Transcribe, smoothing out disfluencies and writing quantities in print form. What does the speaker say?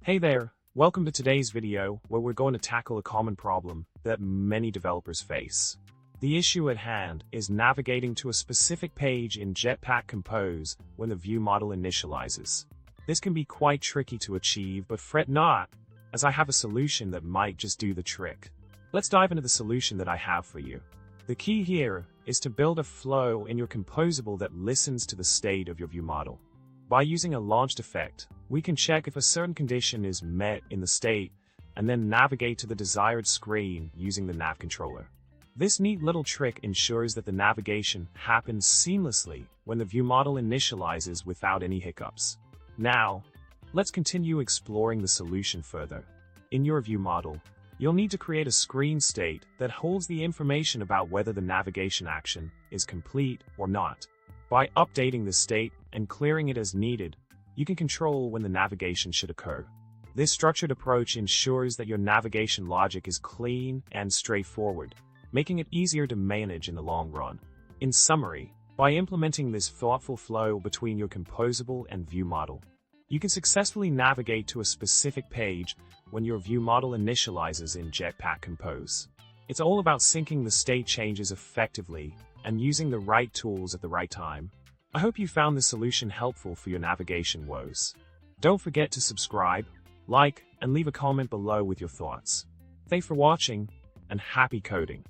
Hey there, welcome to today's video where we're going to tackle a common problem that many developers face. The issue at hand is navigating to a specific page in Jetpack-Compose when the view model initializes. This can be quite tricky to achieve, but fret not, as I have a solution that might just do the trick. Let's dive into the solution that I have for you. The key here is to build a flow in your composable that listens to the state of your view model. By using a launched effect, we can check if a certain condition is met in the state and then navigate to the desired screen using the nav controller. This neat little trick ensures that the navigation happens seamlessly when the view model initializes without any hiccups. Now, let's continue exploring the solution further. In your view model, you'll need to create a screen state that holds the information about whether the navigation action is complete or not. By updating the state and clearing it as needed, you can control when the navigation should occur. This structured approach ensures that your navigation logic is clean and straightforward, making it easier to manage in the long run. In summary, by implementing this thoughtful flow between your composable and view model, you can successfully navigate to a specific page when your view model initializes in Jetpack-Compose. It's all about syncing the state changes effectively and using the right tools at the right time. I hope you found this solution helpful for your navigation woes. Don't forget to subscribe, like, and leave a comment below with your thoughts. Thanks for watching, and happy coding!